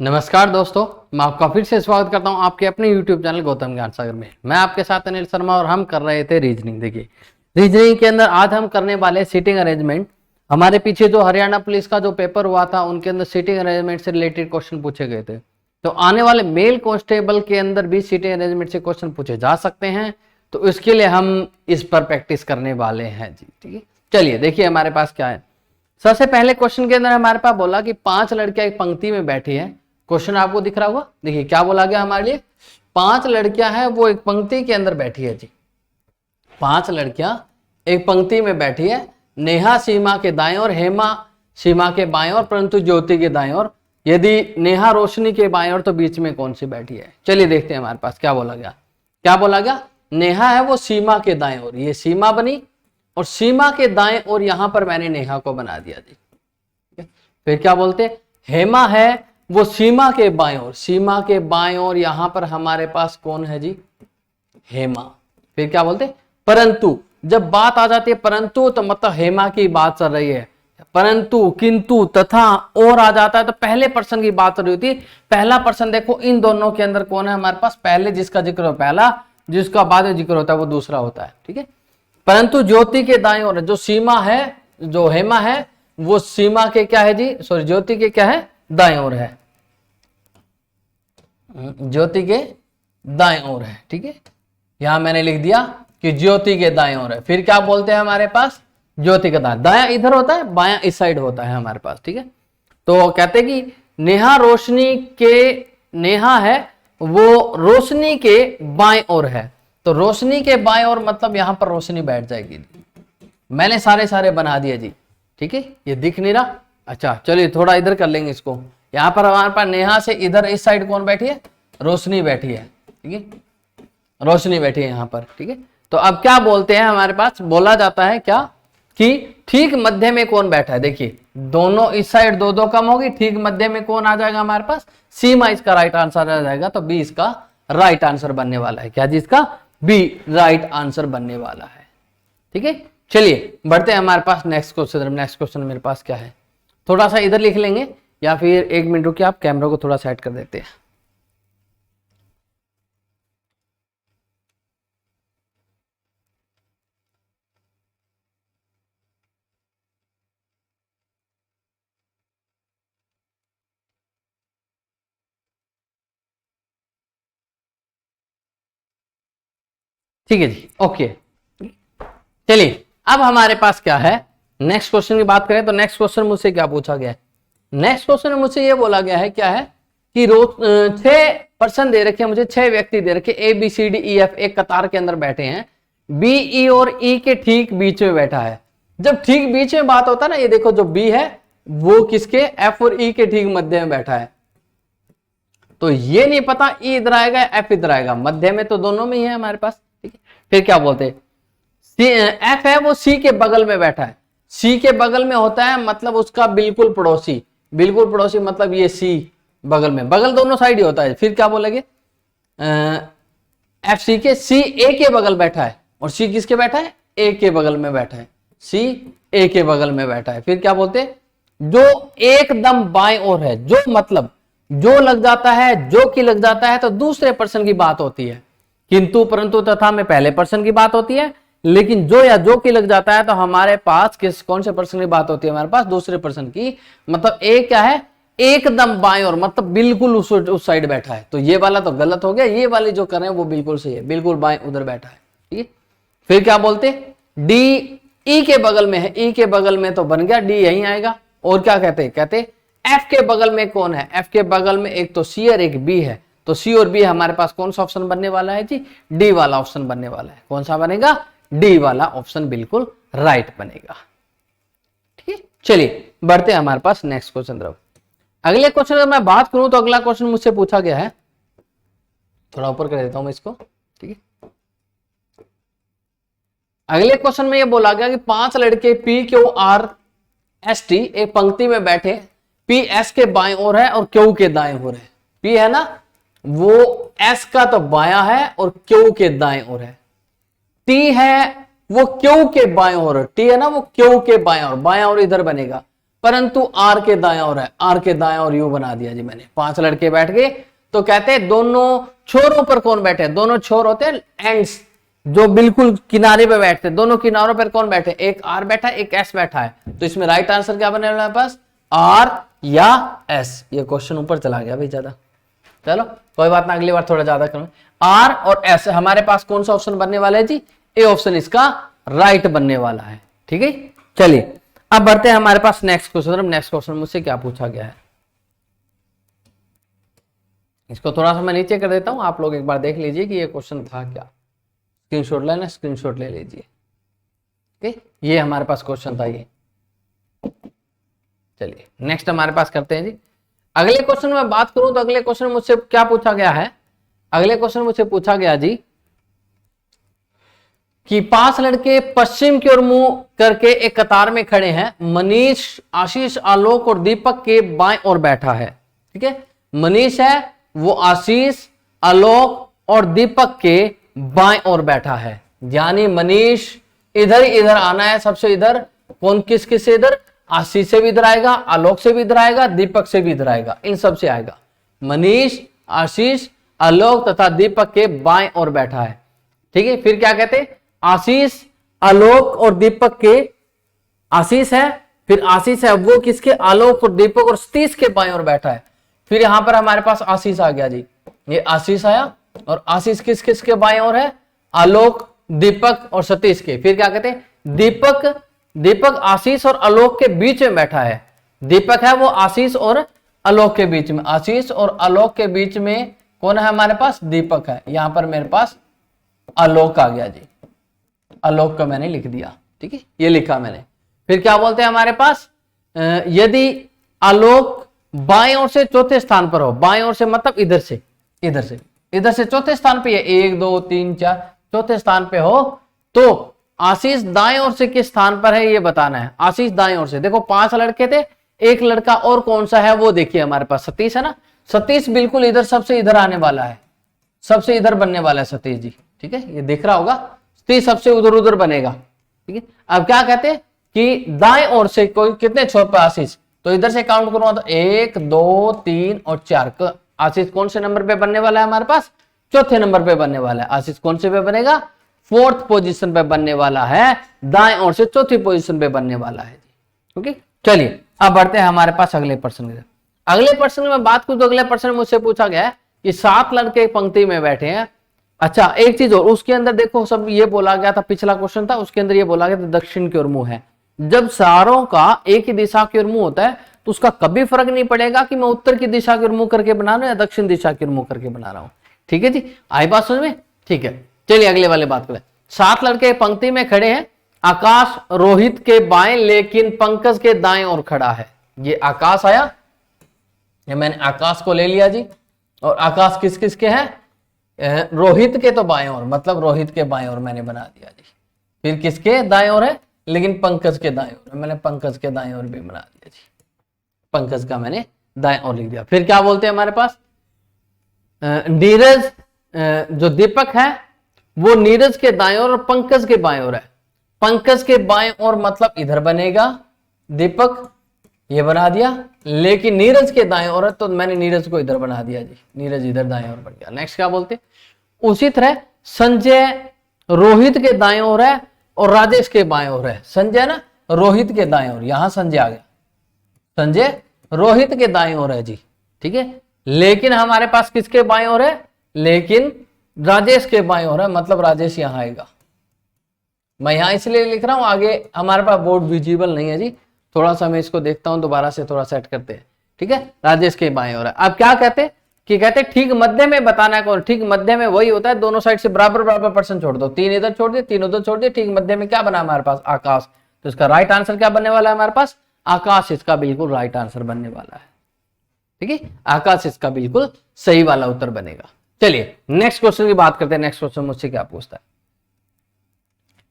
नमस्कार दोस्तों, मैं आपका फिर से स्वागत करता हूं आपके अपने YouTube चैनल गौतम ज्ञान सागर में। मैं आपके साथ अनिल शर्मा और हम कर रहे थे रीजनिंग। देखिए, रीजनिंग के अंदर आज हम करने वाले सीटिंग अरेंजमेंट। हमारे पीछे जो हरियाणा पुलिस का जो पेपर हुआ था उनके अंदर सीटिंग अरेंजमेंट से रिलेटेड क्वेश्चन पूछे गए थे। तो आने वाले मेल कांस्टेबल के अंदर भी सीटिंग अरेंजमेंट से क्वेश्चन पूछे जा सकते हैं, तो इसके लिए हम इस पर प्रैक्टिस करने वाले हैं जी। ठीक है, चलिए देखिए हमारे पास क्या है। सबसे पहले क्वेश्चन के अंदर हमारे पास बोला कि 5 लड़कियां एक पंक्ति में बैठी है। क्वेश्चन आपको दिख रहा होगा। देखिए क्या बोला गया हमारे लिए, 5 लड़कियां हैं वो एक पंक्ति के अंदर बैठी है जी। 5 लड़कियां एक पंक्ति में बैठी है। नेहा सीमा के दाएं और, हेमा सीमा के बाएं और, परंतु ज्योति के दाएं और। यदि नेहा रोशनी के बाएं और तो बीच में कौन सी बैठी है। चलिए देखते हैं हमारे पास क्या बोला गया। क्या बोला गया, नेहा है वो सीमा के दाएं और, ये सीमा बनी और सीमा के दाएं और यहां पर मैंने नेहा को बना दिया जी। फिर क्या बोलते, हेमा है वो सीमा के बाएं ओर, सीमा के बाएं ओर यहां पर हमारे पास कौन है जी, हेमा। फिर क्या बोलते, परंतु जब बात आ जाती है परंतु तो मतलब हेमा की बात चल रही है। परंतु, किंतु, तथा और आ जाता है तो पहले पर्सन की बात चल रही होती है। पहला पर्सन देखो इन दोनों के अंदर कौन है हमारे पास, पहले जिसका जिक्र हो पहला, जिसका बाद में जिक्र होता है वो दूसरा होता है। ठीक है, परंतु ज्योति के दाएं ओर जो सीमा है, जो हेमा है वो सीमा के क्या है जी, सॉरी ज्योति के क्या है, दाएं ओर है। ज्योति के दाएं ओर है। ठीक है, यहां मैंने लिख दिया कि ज्योति के दाएं ओर है। फिर क्या बोलते हैं हमारे पास, ज्योति का दाएं, दायां इधर होता है, बायां इस साइड होता है हमारे पास। ठीक है, तो कहते हैं कि नेहा रोशनी के, नेहा है वो रोशनी के बाएं ओर है। तो रोशनी के बाएं ओर मतलब यहां पर रोशनी बैठ जाएगी। मैंने सारे बना दिए जी। ठीक है, ये दिख नहीं रहा। अच्छा चलिए थोड़ा इधर कर लेंगे इसको। यहां पर हमारे पास नेहा से इधर इस साइड कौन बैठी है, रोशनी बैठी है। ठीक है, रोशनी बैठी है यहां पर। ठीक है, तो अब क्या बोलते हैं हमारे पास, बोला जाता है क्या कि ठीक मध्य में कौन बैठा है। देखिए दोनों इस साइड दो दो कम होगी, ठीक मध्य में कौन आ जाएगा हमारे पास, सीमा इसका राइट आंसर आ जाएगा। तो बी इसका राइट आंसर बनने वाला है। क्या जी, इसका बी राइट आंसर बनने वाला है। ठीक है, चलिए बढ़ते हैं हमारे पास नेक्स्ट क्वेश्चन। नेक्स्ट क्वेश्चन मेरे पास क्या है, थोड़ा सा इधर लिख लेंगे या फिर एक मिनट रुकिए, आप कैमरा को थोड़ा सेट कर देते हैं। ठीक है जी, ओके। चलिए अब हमारे पास क्या है, नेक्स्ट क्वेश्चन की बात करें तो नेक्स्ट क्वेश्चन मुझसे क्या पूछा गया है। नेक्स्ट क्वेश्चन में मुझसे ये बोला गया है क्या है कि रोज 6 पर्सन दे रखे हैं मुझे, 6 व्यक्ति दे रखे, A B C D E F एक कतार के अंदर बैठे हैं। बी ई और ई के ठीक बीच में बैठा है। जब ठीक बीच में बात होता है ना, ये देखो जो बी है वो किसके, एफ और ई के ठीक मध्य में बैठा है। तो ये नहीं पता ई इधर आएगा एफ इधर आएगा, मध्य में तो दोनों में ही है हमारे पास। ठीक है, फिर क्या बोलते हैं, एफ है वो सी के बगल में बैठा है। सी के बगल में होता है मतलब उसका बिल्कुल पड़ोसी, बिल्कुल पड़ोसी मतलब ये सी बगल में, बगल दोनों साइड ही होता है। फिर क्या बोलेंगे, एफ सी के, सी ए के बगल बैठा है और सी किसके बैठा है, ए के बगल में बैठा है। सी ए के बगल में बैठा है। फिर क्या बोलते हैं, जो एकदम बाएं ओर है, जो मतलब जो लग जाता है, जो की लग जाता है तो दूसरे पर्सन की बात होती है। किंतु, परंतु, तथा में पहले पर्सन की बात होती है, लेकिन जो या जो की लग जाता है तो हमारे पास किस कौन से पर्सन की बात होती है, हमारे पास दूसरे पर्सन की। मतलब ए क्या है, एकदम बाएं ओर मतलब बिल्कुल उस साइड बैठा है। तो ये वाला तो गलत हो गया, ये वाली जो कर रहे हैं वो बिल्कुल सही है, बिल्कुल बाएं उधर बैठा है। ठीक है, फिर क्या बोलते, डी ई के बगल में है, ई के बगल में तो बन गया डी यहीं आएगा। और क्या कहते, कहते एफ के बगल में कौन है, एफ के बगल में एक तो सी और एक बी है। तो सी और बी हमारे पास कौन सा ऑप्शन बनने वाला है जी, डी वाला ऑप्शन बनने वाला है। कौन सा बनेगा, डी वाला ऑप्शन बिल्कुल राइट बनेगा। ठीक है, चलिए बढ़ते हैं हमारे पास नेक्स्ट क्वेश्चन तरफ। अगले क्वेश्चन अगर मैं बात करूं तो अगला क्वेश्चन मुझसे पूछा गया है, थोड़ा ऊपर कर देता हूं मैं इसको। ठीक है, अगले क्वेश्चन में ये बोला गया कि 5 लड़के P Q R S T एक पंक्ति में बैठे, पी एस के बाएं ओर है और क्यू के दाएं ओर है। पी है ना वो एस का तो बायां है और क्यू के दाएं ओर है। टी है वो क्यू के बाएं ओर, टी है ना वो क्यू के बाएं ओर, बायां ओर इधर बनेगा। परंतु आर के दाएं ओर है, आर के दाएं ओर यू बना दिया जी मैंने। 5 लड़के बैठ गए तो कहते हैं दोनों छोरों पर कौन बैठे, दोनों छोर होते हैं एंड्स, जो बिल्कुल किनारे पे बैठते हैं, दोनों किनारों पर कौन बैठे, एक आर बैठा है एक एस बैठा है, तो इसमें राइट आंसर क्या बने हमारे पास, आर या एस। ये क्वेश्चन ऊपर चला गया भाई ज्यादा, चलो कोई बात ना, अगली बार थोड़ा ज्यादा करूंगा। आर और एस हमारे पास कौन सा ऑप्शन बनने वाला है जी, ए ऑप्शन इसका राइट बनने वाला है, ठीक है। चलिए अब बढ़ते हैं हमारे पास नेक्स्ट क्वेश्चन। नेक्स्ट क्वेश्चन मुझसे क्या पूछा गया है, इसको थोड़ा सा मैं नीचे कर देता हूं, आप लोग एक बार देख लीजिए कि ये क्वेश्चन था क्या। स्क्रीनशॉट लेना, स्क्रीनशॉट ले लीजिए, ठीक, ये हमारे पास क्वेश्चन था ये। चलिए नेक्स्ट हमारे पास करते हैं जी। अगले क्वेश्चन में बात करूं तो अगले क्वेश्चन मुझसे क्या पूछा गया है, अगले क्वेश्चन मुझसे पूछा गया जी कि 5 लड़के पश्चिम की ओर मुंह करके एक कतार में खड़े हैं। मनीष, आशीष, आलोक और दीपक के बाएं ओर बैठा है, ठीक है। मनीष है वो आशीष, आलोक और दीपक के बाएं ओर बैठा है, यानी मनीष इधर आना है सबसे इधर, कौन किस किस से इधर, आशीष से भी इधर आएगा, आलोक से भी इधर आएगा, दीपक से भी इधर आएगा, इन सब से आएगा। मनीष, आशीष, आलोक तथा दीपक के बाएं ओर बैठा है, ठीक है। फिर क्या कहते हैं, आशीष, आलोक और दीपक के, आशीष है, फिर आशीष है वो किसके, आलोक और दीपक और सतीश के बाएं ओर बैठा है। फिर यहां पर हमारे पास आशीष आ गया जी, ये आशीष आया और आशीष किस किस के बाएं ओर है, आलोक, दीपक और सतीश के। फिर क्या कहते हैं, दीपक आशीष और आलोक के बीच में बैठा है। दीपक है वो आशीष और आलोक के बीच में, आशीष और आलोक के बीच में कौन है हमारे पास, दीपक है। यहां पर मेरे पास आलोक आ गया जी, आलोक का मैंने लिख दिया, ठीक है, ये लिखा मैंने। फिर क्या बोलते हैं हमारे पास, यदि आलोक बाएं ओर से चौथे स्थान पर हो, बाएं ओर से मतलब इधर से चौथे स्थान पे है, 1 2 3 4 चौथे स्थान पे हो, तो आशीष दाएं ओर से किस स्थान पर है ये बताना है। आशीष दाएं ओर से, देखो 5 लड़के थे, एक लड़का और कौन सा है वो देखिए हमारे पास, सतीश है ना, सतीश बिल्कुल इधर सबसे इधर आने वाला है, सबसे इधर बनने वाला है सतीश जी, ठीक है, ये दिख रहा होगा, सतीश सबसे उधर बनेगा, ठीक है। अब क्या कहते हैं कि दाएं ओर से कोई कितने छोर पे आशीष, तो इधर से काउंट करूंगा तो 1 2 3 और 4, आशीष कौन से नंबर पे बनने वाला है हमारे पास, चौथे नंबर पे बनने वाला है। आशीष कौन से पे बनेगा, 4th पोजीशन पे बनने वाला है, दाएं ओर से चौथी पोजीशन पे बनने वाला है, ओके। चलिए अब बढ़ते हैं हमारे पास अगले प्रश्न की। अगले प्रश्न में बात करूं तो अगले प्रश्न में मुझसे पूछा गया है कि 7 लड़के पंक्ति में बैठे हैं। अच्छा एक चीज और, उसके अंदर देखो सब ये बोला गया था, पिछला क्वेश्चन था उसके अंदर ये बोला गया था दक्षिण की ओर मुंह है। जब सारों का एक ही दिशा की ओर मुंह होता है तो उसका कभी फर्क नहीं पड़ेगा कि मैं उत्तर की दिशा की ओर मुंह करके बना रहा हूं या दक्षिण दिशा की ओर मुंह करके बना रहा हूं, ठीक है जी, आई बात समझ में, ठीक है। चलिए अगले वाले बात करें। 7 लड़के पंक्ति में खड़े हैं, आकाश रोहित के बाएं लेकिन पंकज के दाएं ओर खड़ा है। ये आकाश आया, ये मैंने आकाश को ले लिया जी, और आकाश किस किस के हैं, रोहित के तो बाएं ओर, मतलब रोहित के बाएं ओर मैंने बना दिया जी। फिर किसके दाएं ओर है, लेकिन पंकज के दाएं ओर, मैंने पंकज के दाएं ओर भी बना दिया जी, पंकज का मैंने दाएं ओर लिख दिया। फिर क्या बोलते हैं हमारे पास, नीरज, जो दीपक है वो नीरज के दाएं ओर और पंकज के बाएं ओर है। पंकज के बाएं ओर मतलब इधर बनेगा दीपक, ये बना दिया, लेकिन नीरज के दाएं ओर है तो मैंने नीरज को इधर बना दिया जी, नीरज इधर दाएं ओर बन गया। नेक्स्ट क्या बोलते, उसी तरह संजय रोहित के दाएं ओर है और राजेश के बाएं ओर है। संजय ना रोहित के दाएं ओर, यहां संजय आ गया, संजय रोहित के दाएं ओर है जी, ठीक है, लेकिन हमारे पास किसके बाएं ओर है, लेकिन राजेश के बाएं ओर है, मतलब राजेश यहां आएगा। मैं यहां इसलिए लिख रहा हूं, आगे हमारे पास बोर्ड विजिबल नहीं है जी, थोड़ा सा मैं इसको देखता हूं, दोबारा से थोड़ा सेट करते हैं, ठीक है, राजेश के बाएं ओर है। अब क्या कहते कि कहते ठीक मध्य में बताना है कौन, ठीक मध्य में वही होता है, दोनों साइड से बराबर परसेंट छोड़ दो, 3 इधर छोड़ दिए 3 उधर छोड़ दिए, ठीक मध्य में क्या बना हमारे पास, आकाश। तो इसका राइट आंसर क्या बनने वाला है हमारे पास, आकाश इसका बिल्कुल राइट आंसर बनने वाला है, ठीक है, आकाश इसका बिल्कुल सही वाला उत्तर बनेगा। चलिए नेक्स्ट क्वेश्चन की बात करते हैं। नेक्स्ट क्वेश्चन मुझसे क्या पूछता है,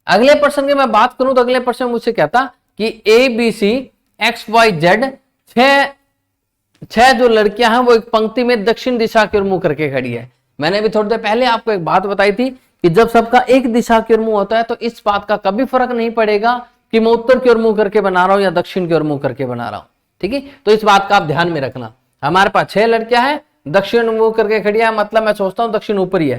अगले प्रश्न की मैं बात करूं तो अगले प्रश्न मुझसे कहता कि ABCXYZ 6 जो लड़कियां हैं वो एक पंक्ति में दक्षिण दिशा की ओर मुंह करके खड़ी है। मैंने भी थोड़ी देर पहले आपको एक बात बताई थी कि जब सबका एक दिशा की ओर मुंह होता है तो इस बात का कभी फर्क नहीं पड़ेगा कि मैं उत्तर की ओर मुंह करके बना रहा हूं या दक्षिण की ओर मुंह करके बना रहा हूं। ठीक है, तो इस बात का आप ध्यान में रखना। हमारे पास 6 लड़कियां हैं, दक्षिण मुंह करके खड़ी है, मतलब मैं सोचता हूं दक्षिण ऊपर ही है।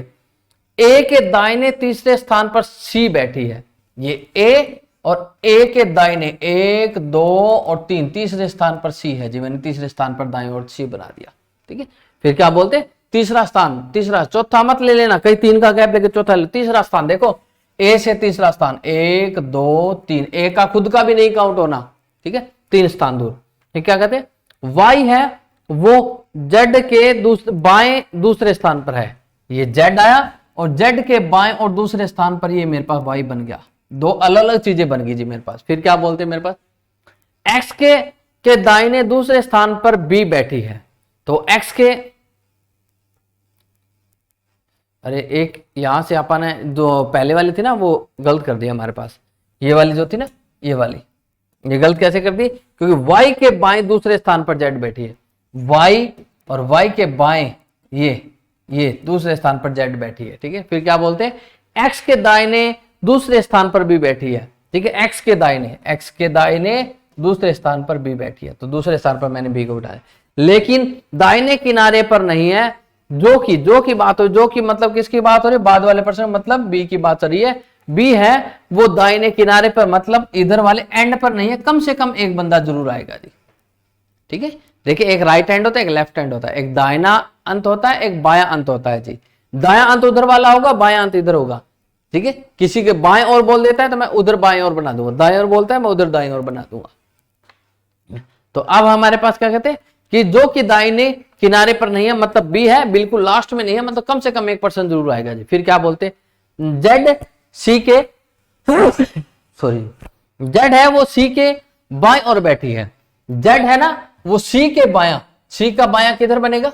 ए के दाहिने तीसरे स्थान पर सी बैठी है, ये ए, और ए के दाहिने 1 2 और 3 तीसरे स्थान पर सी है जी, मैंने तीसरे स्थान पर दाएं ओर सी बना दिया। ठीक है, फिर क्या बोलते हैं, तीसरा स्थान, तीसरा, चौथा मत ले लेना, कहीं 3 का गैप लेके चौथा ले, तीसरा स्थान देखो, ए से तीसरा स्थान 1 2 3, ए का खुद का भी नहीं काउंट होना। ठीक है, 3 स्थान दूर। ये क्या कहते हैं, वाई है वो जेड के बाएं दूसरे स्थान पर है, ये जेड आया और जेड के बाएं और दूसरे स्थान पर ये मेरे पास वाई बन गया, 2 अलग अलग चीजें बन गई जी मेरे पास। फिर क्या बोलते हैं मेरे पास, एक्स के दाहिने दूसरे स्थान पर बी बैठी है, तो एक्स के, अरे एक यहां से अपन ने जो पहले वाली थी ना वो गलत कर दी हमारे पास, ये वाली जो थी ना, ये वाली, ये गलत कैसे कर दी, क्योंकि y के बाएं दूसरे स्थान पर z बैठी है, y और y के बाएं ये दूसरे स्थान पर z बैठी है। ठीक है, फिर क्या बोलते हैं, x के दाहिने दूसरे स्थान पर b बैठी है। ठीक है, x के दाहिने दूसरे स्थान पर b बैठी है, तो दूसरे स्थान पर मैंने b को बिठाया, लेकिन दाहिने किनारे पर नहीं है, जो की बात हो, जो की मतलब किसकी बात हो रही है, बाद वाले प्रश्न मतलब बी की बात हो रही है, बी है वो दाहिने किनारे पर, मतलब इधर वाले एंड पर नहीं है, कम से कम एक बंदा जरूर आएगा जी। ठीक है, देखिए एक राइट हैंड होता है, एक लेफ्ट हैंड होता है, एक दाहिना अंत होता है, एक बायां अंत होता है जी। दाया अंत उधर वाला होगा, बायां अंत इधर होगा। ठीक है, किसी के बाएं और बोल देता है तो मैं उधर बाएं और बना दूंगा, दाएं और बोलता है मैं उधर दाएं और बना दूंगा। तो अब हमारे पास क्या कहते हैं कि जो कि दाहिने किनारे पर नहीं है, मतलब बी है, बिल्कुल लास्ट में नहीं है, मतलब कम से कम 1% जरूर आएगा जी। फिर क्या बोलते हैं, जेड सी के सॉरी, जेड है वो सी के बाएं और बैठी है, जेड है ना वो सी के बायां, सी का बायां किधर बनेगा,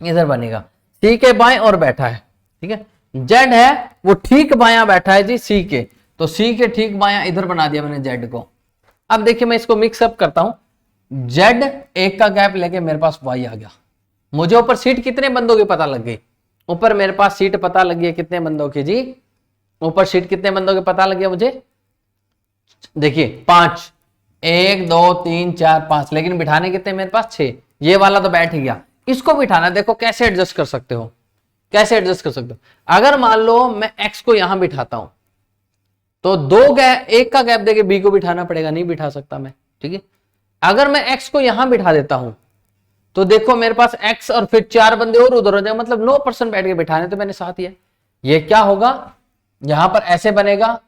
इधर बनेगा, सी के बाएं और बैठा है। ठीक है, जेड है वो ठीक बायां बैठा है जी सी के, तो सी के ठीक बायां इधर बना दिया मैंने जेड को। अब देखिए मैं इसको मिक्सअप करता हूं, जेड एक का गैप लेके मेरे पास वाई आ गया, मुझे ऊपर सीट कितने बंदों की पता लग गई, ऊपर मेरे पास सीट पता लग गई कितने बंदों की जी, ऊपर सीट कितने बंदों के पता लग गया मुझे, देखिए 5, 1 2 3 4 5, लेकिन बिठाने कितने मेरे पास 6, ये वाला तो बैठ ही गया, इसको बिठाना देखो कैसे एडजस्ट कर सकते हो, कैसे एडजस्ट कर सकते हो। अगर मान लो मैं एक्स को यहां बिठाता हूं तो 2 गैप, एक का गैप देके बी को बिठाना पड़ेगा, नहीं बिठा सकता मैं। ठीक है, अगर मैं एक्स को यहां बिठा देता हूं तो देखो मेरे पास एक्स और फिर 4 बंदे और उधर हो जाएंगे, मतलब 9% बैठ के बिठाने तो मैंने साथ ही है। ये क्या होगा, यहां पर ऐसे बनेगा,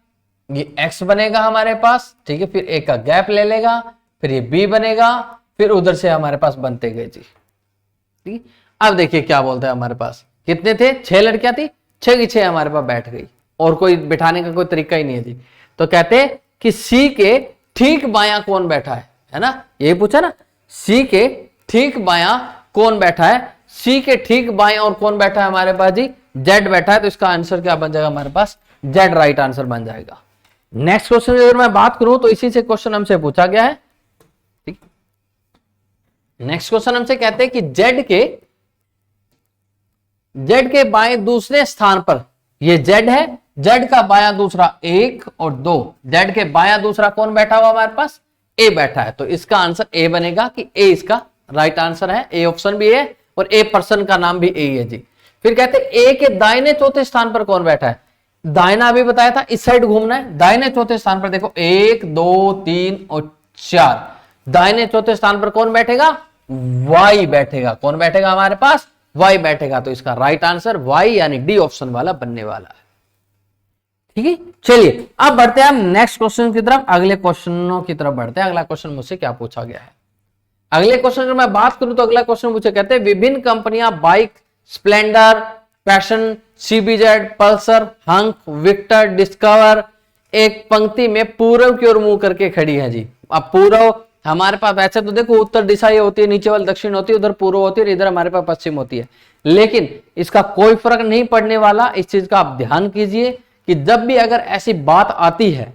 ये x बनेगा हमारे पास। ठीक है, फिर एक का गैप ले लेगा, फिर ये b बनेगा, फिर उधर से हमारे पास बनते गए जी। ठीक, अब देखिए क्या बोलते हैं, हमारे पास कितने थे, 6 लड़कियां थी, 6 की 6 हमारे पास बैठ गई, और कोई बिठाने का कोई तरीका ही नहीं है जी। तो कहते हैं कि सी के ठीक बायां कौन बैठा है ना, यही पूछा ना, सी के ठीक बायां कौन बैठा है, सी के ठीक बाएं और कौन बैठा है हमारे पास जी, जेड बैठा है, तो इसका आंसर क्या बन जाएगा हमारे पास, जेड राइट आंसर बन जाएगा। नेक्स्ट क्वेश्चन अगर मैं बात करूं तो इसी से क्वेश्चन हमसे पूछा गया है। ठीक, नेक्स्ट क्वेश्चन हमसे कहते हैं कि जेड के बाएं दूसरे स्थान पर, ये जेड है, जेड का बायां दूसरा 1 और 2, जेड के बायां दूसरा कौन बैठा हुआ हमारे पास, ए बैठा है, तो इसका आंसर ए बनेगा कि ए इसका राइट आंसर है, ए ऑप्शन भी है और ए पर्सन का नाम भी ए है जी। फिर कहते हैं ए के दाहिने चौथे स्थान पर कौन बैठा है, दाहिना अभी बताया था इस साइड घूमना है, दाहिने चौथे स्थान पर देखो 1 2 3 और 4, दाहिने चौथे स्थान पर कौन बैठेगा, वाई बैठेगा, कौन बैठेगा हमारे पास, वाई बैठेगा, तो इसका राइट आंसर वाई यानी डी ऑप्शन वाला बनने वाला है। ठीक है, चलिए अब बढ़ते हैं हम नेक्स्ट क्वेश्चन की तरफ, अगले क्वेश्चनों की तरफ बढ़ते हैं। अगला क्वेश्चन मुझसे क्या पूछा गया है, अगले क्वेश्चन की मैं बात करूं तो अगला क्वेश्चन मुझे कहते हैं विभिन्न कंपनियां bike, Splendor, Passion, CBZ, Pulsar, Hunk, Victor, Discover एक पंक्ति में पूर्व की ओर मुंह करके खड़ी है जी। अब पूर्व हमारे पास वैसे तो देखो उत्तर दिशा ये होती है, नीचे वाली दक्षिण होती है, उधर पूर्व होती है, इधर हमारे पास पश्चिम होती है, लेकिन इसका कोई फर्क नहीं पड़ने वाला। इस चीज का आप ध्यान कीजिए कि जब भी अगर ऐसी बात आती है,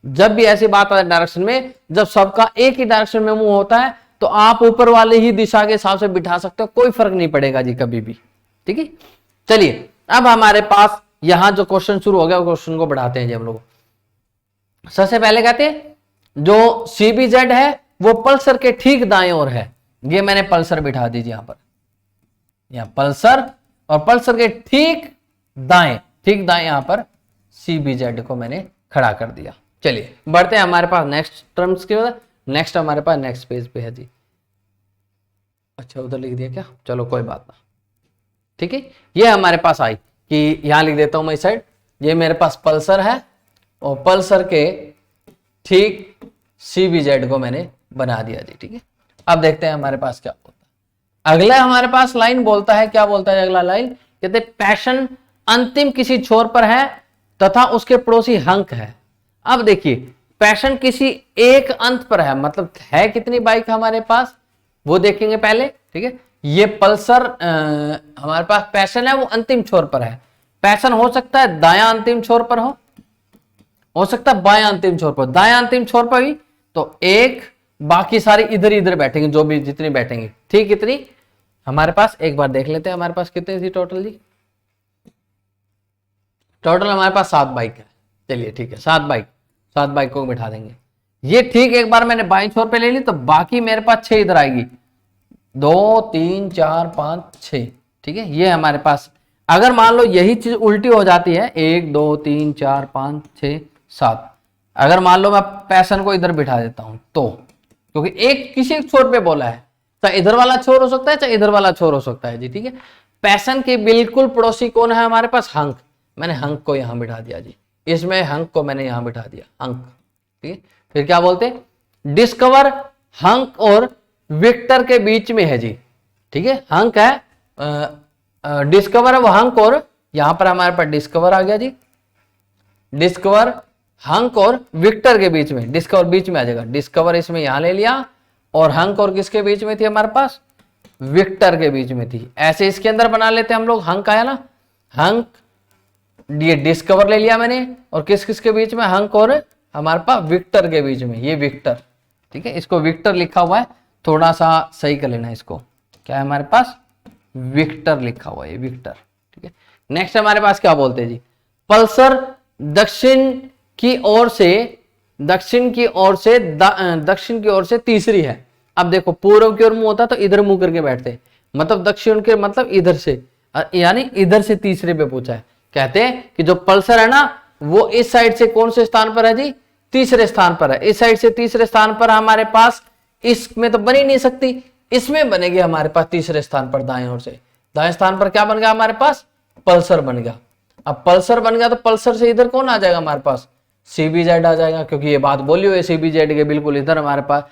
जब भी ऐसी बात आती है डायरेक्शन में, जब सबका एक ही डायरेक्शन में मुंह होता है तो आप ऊपर वाले ही दिशा के हिसाब से बिठा सकते हो, कोई फर्क नहीं पड़ेगा जी कभी भी। ठीक है, चलिए अब हमारे पास यहां जो क्वेश्चन शुरू हो गया क्वेश्चन को बढ़ाते हैं जी हम लोग। सबसे पहले कहते हैं जो CBZ है वो पल्सर के ठीक दाएं ओर है। ये मैंने पल्सर बिठा दीजिए यहां पर, यहां पल्सर और पल्सर के ठीक दाएं यहां पर CBZ को मैंने खड़ा कर दिया। चलिए बढ़ते हैं हमारे पास नेक्स्ट टर्म्स की वजह। नेक्स्ट हमारे पास नेक्स्ट पेज पे है जी। अच्छा उधर लिख दिया क्या, चलो कोई बात ना, ठीक है। ये हमारे पास आई कि यहां लिख देता हूं मैं इस साइड, ये मेरे पास पल्सर है और पल्सर के ठीक CBZ को मैंने बना दिया जी, ठीक है। अब देखते हैं हमारे पास क्या होता है। अगला हमारे पास लाइन बोलता है, क्या बोलता है अगला लाइन, कहते पैशन अंतिम किसी छोर पर है तथा उसके पड़ोसी हंक है। अब देखिए पैशन किसी एक अंत पर है, मतलब है कितनी बाइक हमारे पास वो देखेंगे पहले, ठीक है। ये पल्सर हमारे पास पैशन है वो अंतिम छोर पर है। पैशन हो सकता है दायां अंतिम छोर पर हो सकता है बायां अंतिम छोर पर। दायां अंतिम छोर पर भी तो एक, बाकी सारी इधर इधर बैठेंगे, जो भी जितनी बैठेंगे, ठीक। कितनी हमारे पास एक बार देख लेते हैं हमारे पास कितनी थी टोटल जी। टोटल हमारे पास 7 बाइक है। चलिए ठीक है, 7 बाइक को बिठा देंगे। ये ठीक एक बार मैंने बाईं छोर पे ले ली तो बाकी मेरे पास 6 इधर आएगी, 2 3 4 5 6, ठीक है। ये हमारे पास अगर मान लो यही चीज उल्टी हो जाती है, 1 2 3 4 5 6 7, अगर मान लो मैं पैशन को इधर बिठा देता हूं तो, क्योंकि एक किसी एक छोर पे बोला है, चाहे इधर वाला छोर हो सकता है चाहे इधर वाला छोर हो सकता है जी, ठीक है। पैशन के बिल्कुल पड़ोसी कौन है हमारे पास, हंक। मैंने हंक को यहां बिठा दिया जी, इसमें हंक को मैंने यहां बिठा दिया, हंक, ठीक है। फिर क्या बोलते हैं, डिस्कवर हंक और विक्टर के बीच में है जी, ठीक है। हंक है डिस्कवर है वो हंक, और यहां पर हमारे पास डिस्कवर आ गया जी। डिस्कवर हंक और विक्टर के बीच में, डिस्कवर बीच में आ जाएगा, डिस्कवर इसमें यहां ले लिया और हंक और किसके बीच में थी हमारे पास, विक्टर के बीच में थी। ऐसे इसके अंदर बना लेते हैं हम लोग, हंक आया ना, हंक, ये डिस्कवर ले लिया मैंने और किस किस के बीच में, हंक और हमारे पास विक्टर के बीच में, ये विक्टर, ठीक है। इसको विक्टर लिखा हुआ है, थोड़ा सा सही कर लेना इसको, क्या है हमारे पास विक्टर लिखा हुआ है, विक्टर, ठीक है। नेक्स्ट हमारे पास क्या बोलते हैं जी, पल्सर दक्षिण की ओर से तीसरी है। अब देखो पूर्व की ओर मुंह होता तो इधर मुंह करके बैठते, मतलब दक्षिण के मतलब इधर से, यानी इधर से तीसरे पे पूछा है। कहते हैं कि जो पल्सर है ना वो इस साइड से कौन से स्थान पर है जी, तीसरे स्थान पर है। इस साइड से तीसरे स्थान पर हमारे पास, इसमें तो बन ही नहीं सकती, इसमें बनेगी हमारे पास तीसरे स्थान पर, दाएं ओर से। दाएं स्थान पर क्या बन गया हमारे पास, पल्सर बन गया। अब पल्सर बन गया तो पल्सर से इधर कौन आ जाएगा हमारे पास, CBZ आ जाएगा, क्योंकि ये बात बोली हुई है CBZ के बिल्कुल इधर हमारे पास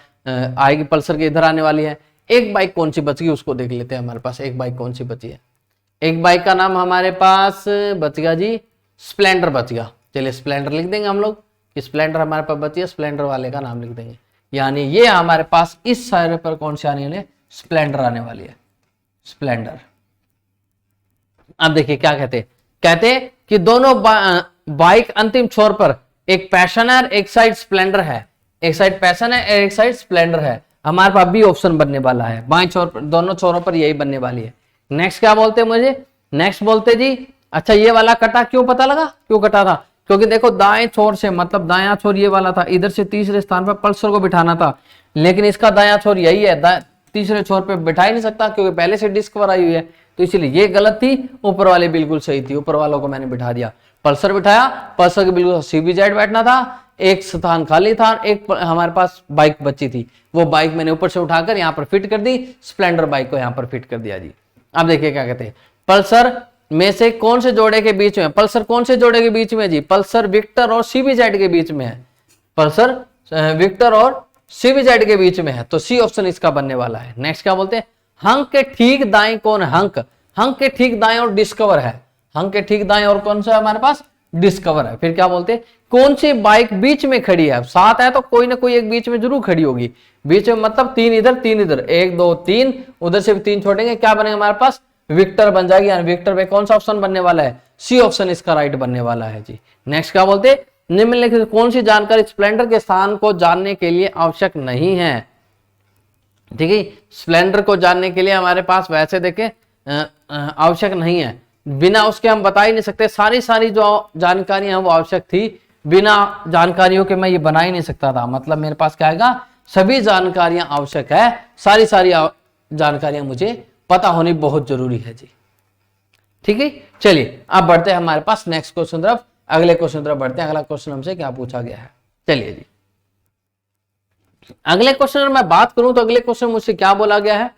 आएगी, पल्सर के इधर आने वाली है। एक बाइक कौन सी बच गई उसको देख लेते हैं, हमारे पास एक बाइक कौन सी बची है। एक बाइक का नाम हमारे पास बच गया जी, स्प्लेंडर बच गया। चलिए स्प्लेंडर लिख देंगे हम लोग, स्प्लेंडर हमारे पास बची है, स्प्लेंडर वाले का नाम लिख देंगे। यानी ये हमारे पास इस साइड पर कौन सी आने वाली है, स्प्लेंडर आने वाली है, स्प्लेंडर। अब देखिए क्या कहते कि दोनों बाइक अंतिम छोर पर, एक पैशन है एक साइड स्प्लेंडर है, एक साइड पैशन है एक साइड स्प्लेंडर है। हमारे पास भी ऑप्शन बनने वाला है, बाएं छोर पर, दोनों छोरों पर यही बनने वाली है। नेक्स्ट क्या बोलते हैं मुझे, नेक्स्ट बोलते जी, अच्छा ये वाला कटा, क्यों पता लगा क्यों कटा था, क्योंकि देखो दाएं छोर से, मतलब दायां छोर ये वाला था, इधर से तीसरे स्थान पर पल्सर को बिठाना था, लेकिन इसका दायां छोर यही है, तीसरे छोर पे बिठा ही नहीं सकता क्योंकि पहले से डिस्कवर आई हुई है, तो इसलिए ये गलत थी, ऊपर वाले बिल्कुल सही थी, ऊपर वालों को मैंने बिठा दिया। पल्सर बिठाया, पल्सर के बिल्कुल CBZ बैठना था, एक स्थान खाली था, एक हमारे पास बाइक बची थी, वो बाइक मैंने ऊपर से उठाकर यहाँ पर फिट कर दी, स्प्लेंडर बाइक को यहाँ पर फिट कर दिया जी। अब देखिए क्या कहते हैं, पल्सर में से कौन से जोड़े के बीच में, पल्सर कौन से जोड़े के बीच में जी, पल्सर विक्टर और CBZ के बीच में है, पल्सर विक्टर और CBZ के बीच में है, तो C ऑप्शन इसका बनने वाला है। नेक्स्ट क्या बोलते हैं, हंक के ठीक दाएं कौन है, हंक के ठीक दाएं और डिस्कवर है, हंक के ठीक दाएं और कौन सा है हमारे पास, डिस्कवर है। फिर क्या बोलते हैं, कौन सी बाइक बीच में खड़ी है, 7 है तो कोई ना कोई एक बीच में जरूर खड़ी होगी, बीच में मतलब 3 इधर 3 इधर, 1 2 3, उधर से भी 3 छोड़ेंगे, क्या बनेगा हमारे पास, विक्टर बन जाएगी। यानी विक्टर पे कौन सा ऑप्शन बनने वाला है, C ऑप्शन इसका राइट बनने वाला है जी। नेक्स्ट क्या बोलते हैं, निम्नलिखित कौन सी जानकारी स्प्लेंडर के स्थान को जानने के लिए आवश्यक नहीं है, ठीक है। स्प्लेंडर को जानने के लिए हमारे पास वैसे देखें आवश्यक नहीं है, बिना उसके हम बता ही नहीं सकते, सारी जो जानकारी है वो आवश्यक थी, बिना जानकारियों के मैं ये बना ही नहीं सकता था। मतलब मेरे पास क्या आएगा, सभी जानकारियां आवश्यक है, सारी जानकारियां मुझे पता होनी बहुत जरूरी है जी। ठीक है, चलिए अब बढ़ते हैं हमारे पास नेक्स्ट क्वेश्चन तरफ, अगले क्वेश्चन तरफ बढ़ते हैं। अगला क्वेश्चन हमसे क्या पूछा गया है, चलिए जी अगले क्वेश्चन मैं बात करूं तो अगले क्वेश्चन मुझसे क्या बोला गया है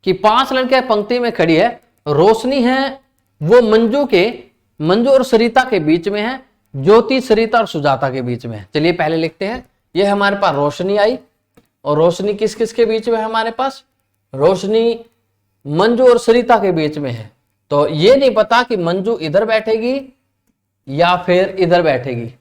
कि 5 लड़कियां पंक्ति में खड़ी है, रोशनी है वो मंजू और सरिता के बीच में है, ज्योति सरिता और सुजाता के बीच में है। चलिए पहले लिखते हैं, ये हमारे पास रोशनी आई, और रोशनी किस किस के बीच में है, हमारे पास रोशनी मंजू और सरिता के बीच में है। तो ये नहीं पता कि मंजू इधर बैठेगी या फिर इधर बैठेगी,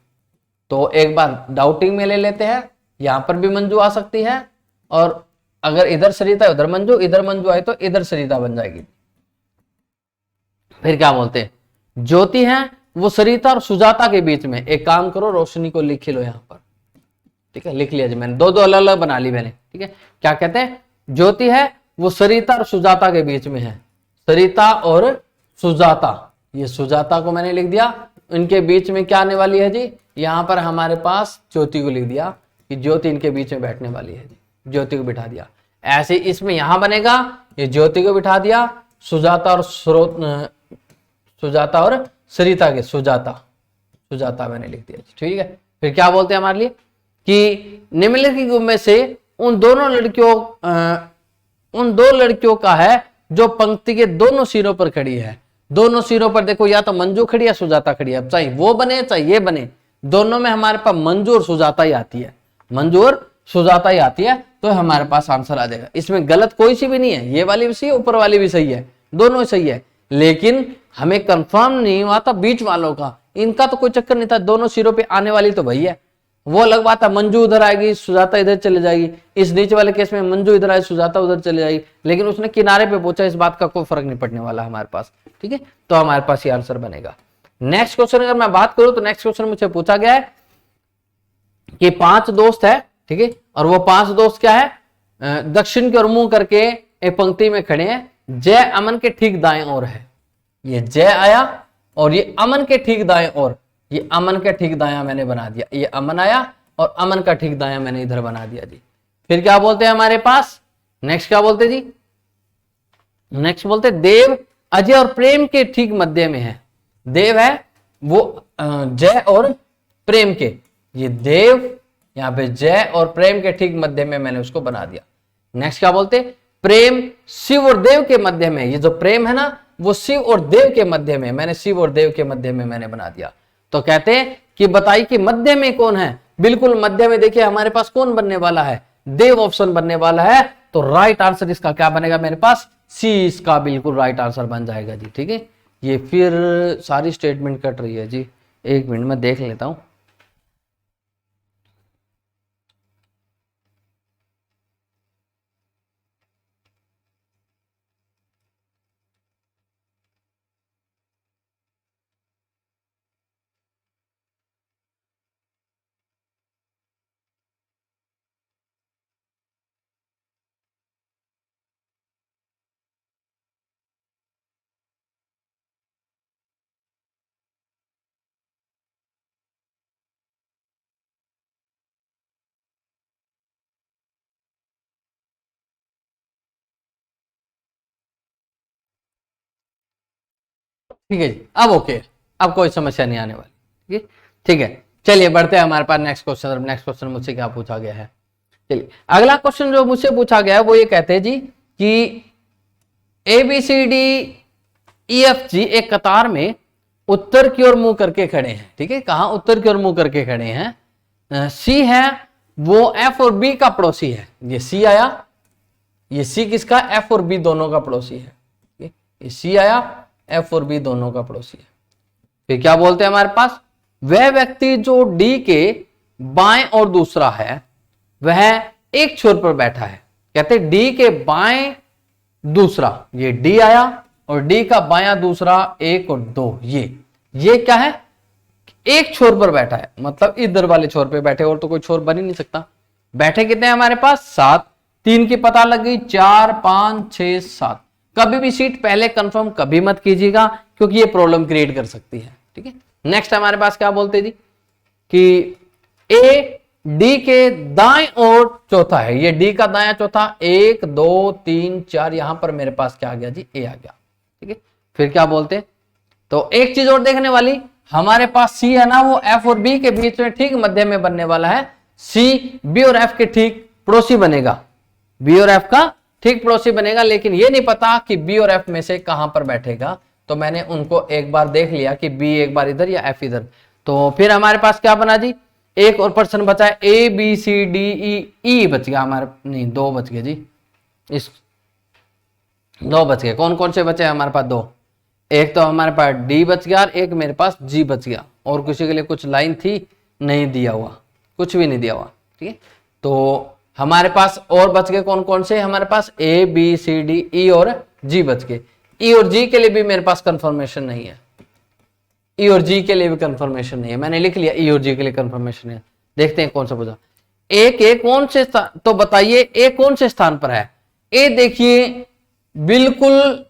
तो एक बार डाउटिंग में ले लेते हैं, यहां पर भी मंजू आ सकती है, और अगर इधर सरिता उधर मंजू आई तो इधर सरिता बन जाएगी। फिर क्या बोलते हैं, ज्योति है वो सरिता और सुजाता के बीच में। एक काम करो, रोशनी को लिख लो यहां पर, ठीक है, लिख लिया जी मैंने, दो अलग अलग बना ली मैंने। ठीक है, क्या कहते हैं, ज्योति है वो सरिता और सुजाता के बीच में है, सरिता और सुजाता, ये सुजाता को मैंने लिख दिया, इनके बीच में क्या आने वाली है जी, यहां पर हमारे पास ज्योति को लिख दिया कि ज्योति इनके बीच में बैठने वाली है जी, ज्योति को बिठा दिया। ऐसे इसमें यहां बनेगा, ये ज्योति को बिठा दिया, सुजाता और सरिता के सुजाता मैंने लिख दिया। ठीक है, फिर क्या बोलते हैं हमारे लिए कि निम्नलिखित में से उन दो लड़कियों का है जो पंक्ति के दोनों सिरों पर खड़ी है। दोनों सिरों पर देखो, या तो मंजू खड़ी है सुजाता खड़ी है, अब चाहे वो बने चाहे ये बने, दोनों में हमारे पास मंजू और सुजाता ही आती है, मंजू और सुजाता ही आती है, तो हमारे पास आंसर आ जाएगा। इसमें गलत कोई सी भी नहीं है, ये वाली भी सही है, ऊपर वाली भी सही है, दोनों सही है, लेकिन हमें कंफर्म नहीं हुआ था बीच वालों का, इनका तो कोई चक्कर नहीं था, दोनों सिरों पे आने वाली तो वही है, वो अलग बात है, मंजू उधर आएगी सुजाता इधर चले जाएगी। इस नीचे वाले केस में मंजू इधर आए सुजाता उधर चले जाएगी, लेकिन उसने किनारे पे पूछा, इस बात का कोई फर्क नहीं पड़ने वाला हमारे पास। ठीक है, तो हमारे पास ये आंसर बनेगा। नेक्स्ट क्वेश्चन अगर मैं बात करूं तो नेक्स्ट क्वेश्चन मुझे पूछा गया है कि 5 दोस्त है, ठीक है, और वो 5 दोस्त क्या है, दक्षिण की ओर मुंह करके एक पंक्ति में खड़े हैं, जय अमन के ठीक दाएं ओर है। ये जय आया और ये अमन के ठीक दाएं ओर, ये अमन का ठीक दाया मैंने बना दिया, ये अमन आया और अमन का ठीक दाया मैंने इधर बना दिया जी। फिर क्या बोलते हैं हमारे पास, नेक्स्ट क्या बोलते जी, नेक्स्ट बोलते देव अजय और प्रेम के ठीक मध्य में है। देव है वो जय और प्रेम के, ये देव यहां पे जय और प्रेम के ठीक मध्य में मैंने उसको बना दिया। नेक्स्ट क्या बोलते, प्रेम शिव और देव के मध्य में, ये जो प्रेम है ना वो शिव और देव के मध्य में, मैंने शिव और देव के मध्य में मैंने बना दिया। तो कहते हैं कि बताइए कि मध्य में कौन है, बिल्कुल मध्य में देखिए हमारे पास कौन बनने वाला है, देव ऑप्शन बनने वाला है, तो राइट आंसर इसका क्या बनेगा मेरे पास, सी इसका बिल्कुल राइट आंसर बन जाएगा जी। ठीक है, ये फिर सारी स्टेटमेंट कट रही है जी, एक मिनट में देख लेता हूं। ठीक है जी, अब ओके, अब कोई समस्या नहीं आने वाली। ठीक है, चलिए बढ़ते हैं हमारे पास नेक्स्ट क्वेश्चन। नेक्स्ट क्वेश्चन मुझसे क्या पूछा गया है, चलिए अगला क्वेश्चन जो मुझसे पूछा गया है वो ये कहते हैं जी कि ABCDEFG एक कतार में उत्तर की ओर मुंह करके खड़े हैं। ठीक है, कहां उत्तर की ओर मुंह करके खड़े हैं, सी है वो F और B का पड़ोसी है, ये सी आया, ये सी किसका, F और B दोनों का पड़ोसी है, ये सी आया, F और B दोनों का पड़ोसी है। फिर क्या बोलते हैं हमारे पास, वह व्यक्ति जो D के बाएं और दूसरा है वह एक छोर पर बैठा है। कहते हैं D के बाएं दूसरा, ये D आया, और D का बायां दूसरा 1 और 2, ये क्या है, एक छोर पर बैठा है, मतलब इधर वाले छोर पे बैठे, और तो कोई छोर बन ही नहीं सकता। बैठे कितने हैं हमारे पास, 7, 3 की पता लग गई, 4 5 6 7। कभी भी सीट पहले कंफर्म कभी मत कीजिएगा क्योंकि ये प्रॉब्लम क्रिएट कर सकती है। ठीक है, नेक्स्ट हमारे पास क्या बोलते जी कि ए डी के दाएं और चौथा है, ये डी का दायां चौथा, 1 2 3 4, यहां पर मेरे पास क्या आ गया जी, ए आ गया। ठीक है, फिर क्या बोलते, तो एक चीज और देखने वाली, हमारे पास सी है ना, वो एफ और बी के बीच में ठीक मध्य में बनने वाला है। सी बी और एफ के ठीक पड़ोसी बनेगा, बी और एफ का ठीक पड़ोसी बनेगा, लेकिन ये नहीं पता कि बी और एफ में से कहां पर बैठेगा। तो मैंने उनको एक बार देख लिया कि बी एक बार इधर या एफ इधर। तो फिर हमारे पास क्या बना जी, एक और पर्सन बचा है, ए बी सी डी ई बच गया हमारे, नहीं 2 बच गए जी, इस 2 बच गए। कौन कौन से बचे हमारे पास, 2, एक तो हमारे पास डी बच गया और एक मेरे पास जी बच गया, और किसी के लिए कुछ लाइन थी नहीं दिया हुआ, कुछ भी नहीं दिया हुआ। ठीक है, तो हमारे पास और बच गए कौन कौन से, हमारे पास ए बी सी डी ई और जी बच गए। ई और जी के लिए भी मेरे पास कंफर्मेशन नहीं है, ई और जी के लिए भी कंफर्मेशन नहीं है, मैंने लिख लिया ई और जी के लिए कंफर्मेशन है। देखते हैं कौन सा पूछा, एक ए कौन से स्थान, तो बताइए ए कौन से स्थान पर है। ए देखिए बिल्कुल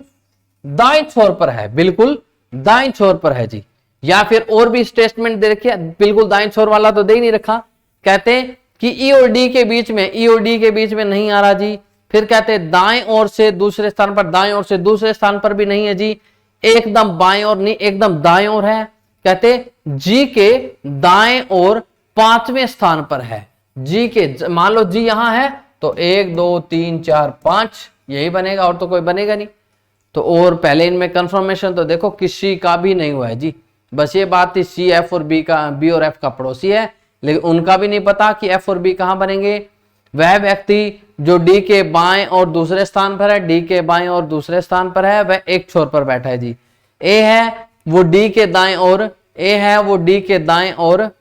दाएं छोर पर है, बिल्कुल दाएं छोर पर है जी। या फिर और भी स्टेटमेंट दे रखिए, बिल्कुल दाएं छोर वाला तो दे ही नहीं रखा। कहते हैं कि ई और डी के बीच में, ई और डी के बीच में नहीं आ रहा जी। फिर कहते हैं दाएं ओर से दूसरे स्थान पर, दाएं ओर से दूसरे स्थान पर भी नहीं है जी। एकदम बाएं ओर नहीं, एकदम दाएं ओर है। कहते जी के दाएं ओर 5वें स्थान पर है। जी के, मान लो जी यहां है तो 1 2 3 4 5 यही बनेगा, और तो कोई बनेगा नहीं। तो और पहले इनमें कंफर्मेशन तो देखो किसी का भी नहीं हुआ है जी। बस ये बात थी सी एफ और बी का, बी और एफ का पड़ोसी है, लेकिन उनका भी नहीं पता कि एफ और बी कहां बनेंगे। वह व्यक्ति जो डी के बाएं और दूसरे स्थान पर है, डी के बाएं और दूसरे स्थान पर है, वह एक छोर पर बैठा है जी। ए है वो डी के दाएं और, ए है वो डी के दाएं और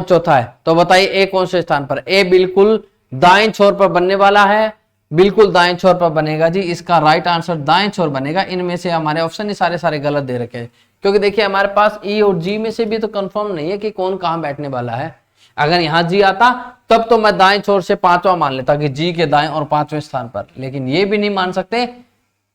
चौथा है। तो बताइए ए कौन से स्थान पर, ए बिल्कुल दाएं छोर पर बनने वाला है, बिल्कुल दाएं छोर पर बनेगा जी। इसका राइट आंसर दाएं छोर बनेगा। इनमें से हमारे ऑप्शन ही सारे गलत दे रखे हैं, क्योंकि देखिए हमारे पास ई और जी में से भी तो कंफर्म नहीं है कि कौन कहां बैठने वाला है। अगर यहां जी आता तब तो मैं दाएं छोर से 5वां मान लेता कि जी के दाएं और 5वें स्थान पर, लेकिन ये भी नहीं मान सकते,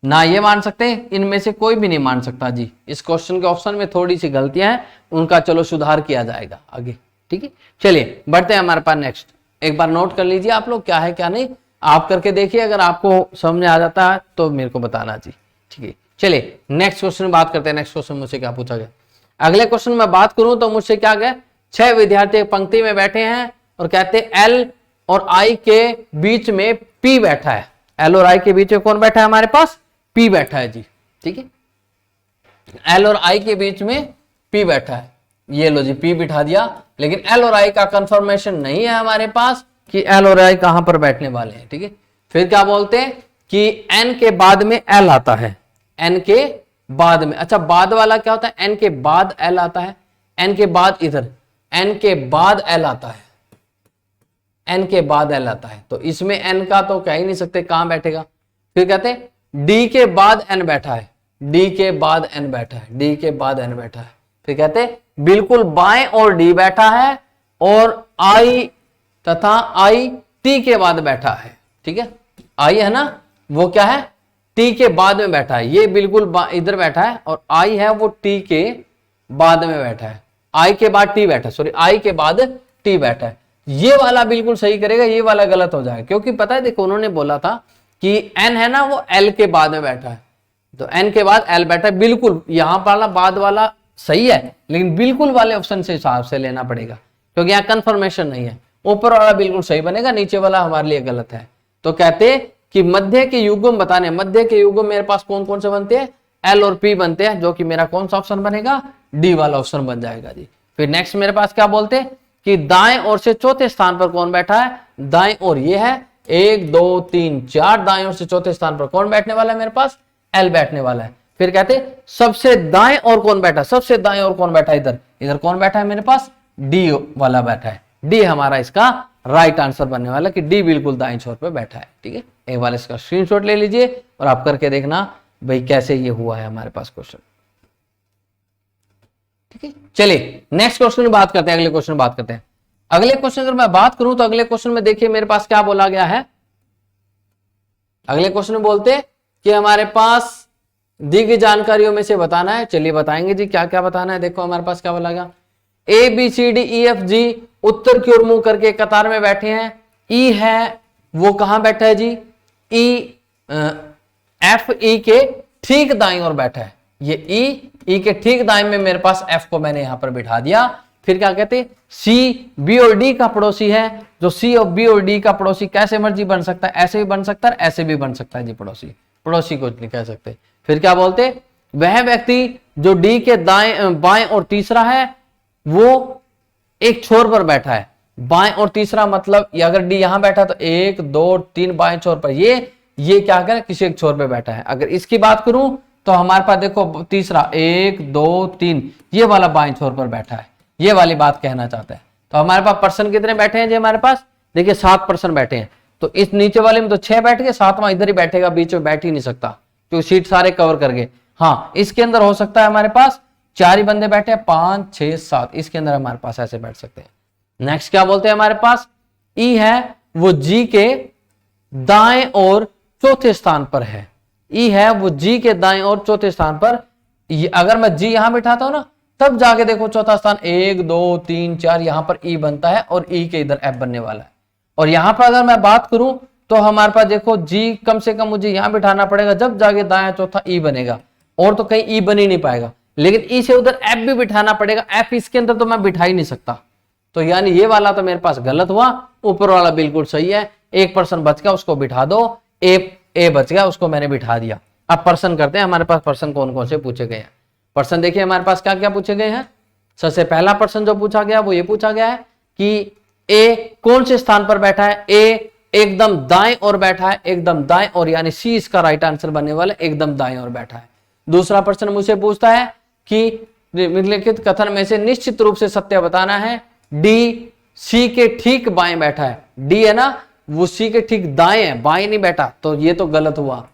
ना ये मान सकते, इनमें से कोई भी नहीं मान सकता जी। इस क्वेश्चन के ऑप्शन में थोड़ी सी गलतियां हैं, उनका चलो सुधार किया जाएगा आगे। ठीक है, चलिए बढ़ते हैं हमारे पास नेक्स्ट। एक बार नोट कर लीजिए आप लोग क्या है क्या नहीं, आप करके देखिए, अगर आपको समझ आ जाता है तो मेरे को बताना जी। ठीक है, चलिए नेक्स्ट क्वेश्चन बात करते हैं। नेक्स्ट क्वेश्चन मुझसे क्या पूछा गया, अगले क्वेश्चन में बात करूं तो मुझसे क्या गया, 6 विद्यार्थी एक पंक्ति में बैठे हैं और कहते हैं एल और आई के बीच में पी बैठा है। एल और आई के बीच में कौन बैठा है, हमारे पास पी बैठा है जी। ठीक है, एल और आई के बीच में पी बैठा है, ये लो जी पी बिठा दिया, लेकिन एल और आई का कंफर्मेशन नहीं है हमारे पास कि एल और आई कहां पर बैठने वाले हैं। ठीक है, फिर क्या बोलते हैं कि एन के बाद में एल आता है, एन के बाद में, अच्छा बाद वाला क्या होता है, एन के बाद एल आता है, एन के बाद इधर, एन के बाद एल आता है, एन के बाद एल आता है। तो इसमें एन का तो कह ही नहीं सकते कहां बैठेगा। फिर कहते हैं डी के बाद एन बैठा है, डी के बाद एन बैठा है, डी के बाद एन बैठा है। फिर कहते हैं बिल्कुल बाएं और डी बैठा है, और आई तथा आई टी के बाद बैठा है। ठीक है, आई है ना वो क्या है, टी के बाद में बैठा है, ये बिल्कुल इधर बैठा है, और आई है वो टी के बाद में बैठा है, आई के बाद टी बैठा है, सॉरी आई के बाद टी बैठा है। ये वाला बिल्कुल सही करेगा, ये वाला गलत हो जाएगा, क्योंकि पता है देखो उन्होंने बोला था कि एन है ना वो एल के बाद में बैठा है, तो एन के बाद एल बैठा है, बिल्कुल यहां वाला बाद वाला सही है, लेकिन बिल्कुल वाले ऑप्शन से हिसाब से लेना पड़ेगा, क्योंकि यहाँ कंफर्मेशन नहीं है। ऊपर वाला बिल्कुल सही बनेगा, नीचे वाला हमारे लिए गलत है। तो कहते कि मध्य के युग्म बताने, मध्य के युग्म मेरे पास कौन कौन से बनते हैं, एल और पी बनते हैं, जो कि मेरा कौन सा ऑप्शन बनेगा, डी वाला ऑप्शन बन जाएगा जी। फिर नेक्स्ट मेरे पास क्या बोलते हैं कि दाएं ओर से चौथे स्थान पर कौन बैठा है, दाएं ओर ये है 1 2 3 4, दाएं ओर से चौथे स्थान पर कौन बैठने वाला है, मेरे पास एल बैठने वाला है। फिर कहते सबसे दाएं ओर कौन बैठा, सबसे दाएं ओर कौन बैठा है, इधर इधर कौन बैठा है, मेरे पास डी वाला बैठा है। डी हमारा इसका राइट आंसर बनने वाला कि डी बिल्कुल दाएं छोर पे बैठा है। ठीक है, एक बार इसका स्क्रीनशॉट ले लीजिए और आप करके देखना भाई कैसे ये हुआ है हमारे पास क्वेश्चन। ठीक है, चलिए नेक्स्ट क्वेश्चन में बात करते हैं, अगले क्वेश्चन में बात करते हैं। अगले क्वेश्चन अगर मैं बात करूं तो अगले क्वेश्चन में देखिए मेरे पास क्या बोला गया है। अगले क्वेश्चन में बोलते कि हमारे पास दी गई जानकारियों में से बताना है। चलिए बताएंगे जी, क्या क्या बताना है। देखो हमारे पास क्या बोला, A B C D E F G उत्तर की ओर मुंह करके कतार में बैठे हैं। ई है वो कहां बैठा है जी, ई एफ ई के ठीक दाईं ओर बैठा है। ये ई के ठीक दाईं में मेरे पास एफ को मैंने यहां पर बिठा दिया। फिर क्या कहते, सी बी और डी का पड़ोसी है। जो सी और बी और डी का पड़ोसी कैसे मर्जी बन सकता है, ऐसे भी बन सकता है, ऐसे भी बन सकता है जी। पड़ोसी को नहीं कह सकते। फिर क्या बोलते, वह व्यक्ति जो डी के दाएं बाएं और तीसरा है वो एक छोर पर बैठा है। बाएं और तीसरा मतलब अगर डी यहां बैठा तो 1 2 3 बाएं छोर पर, ये क्या करे, किसी एक छोर पे बैठा है। अगर इसकी बात करूं तो हमारे पास देखो तीसरा 1 2 3 ये वाला बाएं छोर पर बैठा है। ये वाली बात कहना चाहता है। तो हमारे पास पर्सन कितने बैठे हैं जी, हमारे पास देखिए 7 पर्सन बैठे हैं। तो इस नीचे वाले में तो 6 बैठ गए, 7वां इधर ही बैठेगा, बीच में बैठ ही नहीं सकता क्योंकि सीट सारे कवर कर गए। हाँ, इसके अंदर हो सकता है हमारे पास 4 ही बंदे बैठे हैं, 5 6 7 इसके अंदर हमारे पास ऐसे बैठ सकते हैं। नेक्स्ट क्या बोलते हैं हमारे पास, ई है वो जी के दाएं और चौथे स्थान पर है। ई है वो जी के दाएं और चौथे स्थान पर। अगर मैं जी यहां बिठाता हूं ना तब जाके देखो चौथा स्थान 1 2 3 4 यहां पर ई बनता है और ई के इधर एफ बनने वाला है। और यहां पर अगर मैं बात करूं तो हमारे पास देखो जी कम से कम मुझे यहां बिठाना पड़ेगा, जब जाके दाया चौथा ई बनेगा, और तो कहीं ई बन ही नहीं पाएगा। लेकिन ई से उधर एफ भी बिठाना पड़ेगा, एफ इसके अंदर तो मैं बिठा ही नहीं सकता। तो यानी ये वाला तो मेरे पास गलत हुआ, ऊपर वाला बिल्कुल सही है। एक पर्सन बच गया उसको बिठा दो, ए बच गया उसको मैंने बिठा दिया। अब पर्सन करते हैं, हमारे पास पर्सन कौन कौन से पूछे गए हैं। पर्सन देखिए हमारे पास क्या क्या पूछे गए हैं। सबसे पहला पर्सन जो पूछा गया वो ये पूछा गया है कि ए कौन से स्थान पर बैठा है। ए एकदम दाएं और बैठा है, एकदम दाएं और, यानी सी इसका राइट आंसर बनने वाला, एकदम दाएं और बैठा है। दूसरा पर्सन मुझसे पूछता है कि निम्नलिखित कथन में से निश्चित रूप से सत्य बताना है। डी सी के ठीक बाएं बैठा है। डी है ना वो सी के ठीक दाएं है, बाएं नहीं बैठा, तो ये तो गलत हुआ।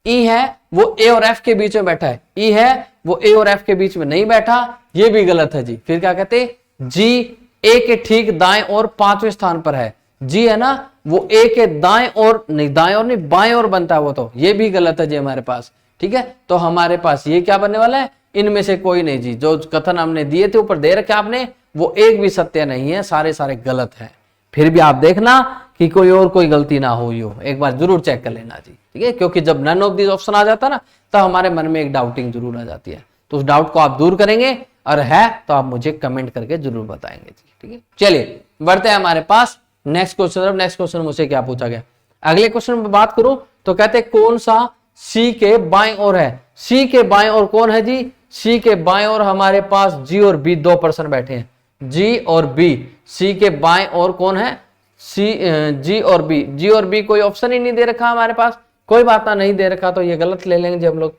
ई है वो ए और एफ के बीच में बैठा है। ई है वो ए और एफ के बीच में नहीं बैठा, ये भी गलत है जी। फिर क्या कहते, जी ए के ठीक दाएं और 5वें स्थान पर है। जी है ना वो ए के दाएं और नहीं, दाएं और नहीं बाएं और बनता है वो, तो ये भी गलत है जी हमारे पास। ठीक है, तो हमारे पास ये क्या बनने वाला है, इनमें से कोई नहीं जी। जो कथन हमने दिए थे ऊपर दे रखे आपने, वो एक भी सत्य नहीं है, सारे गलत है। फिर भी आप देखना कि कोई और कोई गलती ना हुई हो, एक बार जरूर चेक कर लेना जी। ठीक है, क्योंकि जब नन ऑफ दिस ऑप्शन आ जाता है ना तो हमारे मन में एक डाउटिंग जरूर आ जाती है। तो उस डाउट को आप दूर करेंगे, और है तो आप मुझे कमेंट करके जरूर बताएंगे जी। ठीक है, चलिए बढ़ते हैं हमारे पास नेक्स्ट क्वेश्चन। नेक्स्ट क्वेश्चन मुझसे क्या पूछा गया, अगले क्वेश्चन में बात करूं तो कहते हैं कौन सा सी के बाएं ओर है। सी के बाएं ओर कौन है जी, सी के बाएं ओर हमारे पास जी और बी 2 पर्सन बैठे हैं। जी और बी, सी के बाएं ओर कौन है, सी जी और बी। जी और बी कोई ऑप्शन ही नहीं दे रखा हमारे पास, कोई बात ना, नहीं दे रखा तो ये गलत ले लेंगे हम लोग।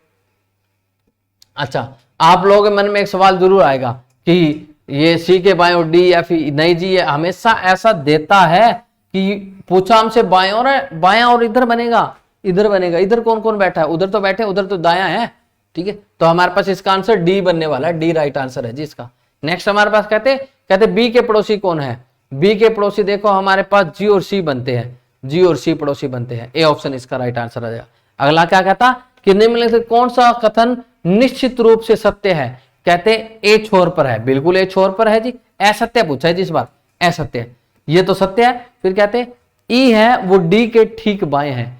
अच्छा, आप लोगों के मन में एक सवाल जरूर आएगा कि ये सी के बाएं और डी एफ नहीं जी, ये हमेशा ऐसा देता है कि पूछा हमसे बाएं और है, बायां और इधर बनेगा, इधर बनेगा। इधर कौन कौन बैठा है, उधर तो बैठे, उधर तो दायां है। ठीक है, तो हमारे पास इसका आंसर डी बनने वाला है, डी राइट आंसर है जी इसका। नेक्स्ट हमारे पास कहते बी के पड़ोसी कौन है। बी के पड़ोसी देखो हमारे पास जी और सी बनते हैं, जी और सी पड़ोसी बनते हैं। ए ऑप्शन इसका राइट आंसर आ जाएगा। अगला क्या कहता कि निम्नलिखित कौन सा कथन निश्चित रूप से सत्य है। कहते ए छोर पर है, बिल्कुल ए छोर पर है जी। असत्य पूछा है जी इस बार, असत्य है, ये तो सत्य है। फिर कहते ई है वो डी के ठीक बाएं है,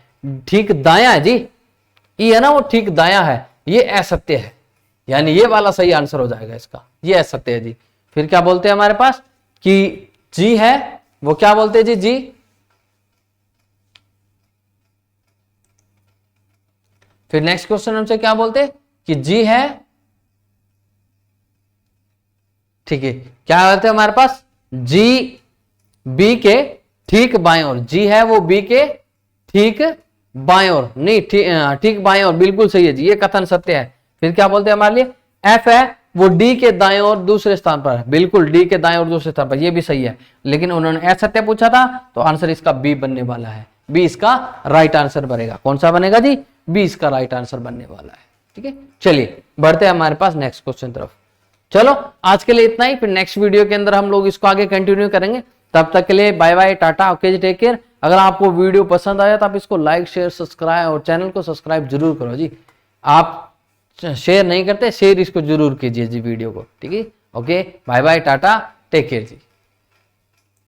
ठीक दायां है जी। ई है ना वो ठीक दायां है, ये असत्य है, यानी ये वाला सही आंसर हो जाएगा इसका, ये असत्य है जी। फिर क्या बोलते हैं हमारे पास कि जी है वो क्या बोलते हैं जी, फिर नेक्स्ट क्वेश्चन हमसे क्या बोलते कि जी है। ठीक है, क्या बोलते हैं हमारे पास, जी बी के ठीक बाएं ओर। जी है वो बी के ठीक बाएं ओर, नहीं ठीक बाएं ओर, बिल्कुल सही है जी, ये कथन सत्य है। फिर क्या बोलते हैं हमारे लिए, एफ है वो डी के दाएं ओर दूसरे स्थान पर है, बिल्कुल डी के दाएं ओर दूसरे स्थान पर, ये भी सही है। लेकिन उन्होंने असत्य पूछा था तो आंसर इसका बी बनने वाला है, बी इसका राइट आंसर बनेगा। कौन सा बनेगा जी, बी इसका राइट आंसर बनने वाला है। ठीक है, चलिए बढ़ते हैं हमारे पास नेक्स्ट क्वेश्चन तरफ। चलो आज के लिए इतना ही, फिर नेक्स्ट वीडियो के अंदर हम लोग इसको आगे कंटिन्यू करेंगे। तब तक के लिए बाय बाय, टाटा, ओके जी, टेक केयर। अगर आपको वीडियो पसंद आया तो आप इसको लाइक शेयर सब्सक्राइब और चैनल को सब्सक्राइब जरूर करो जी। आप शेयर नहीं करते, शेयर इसको जरूर कीजिए जी वीडियो को। ठीक है, okay, bye bye, tata, take care जी।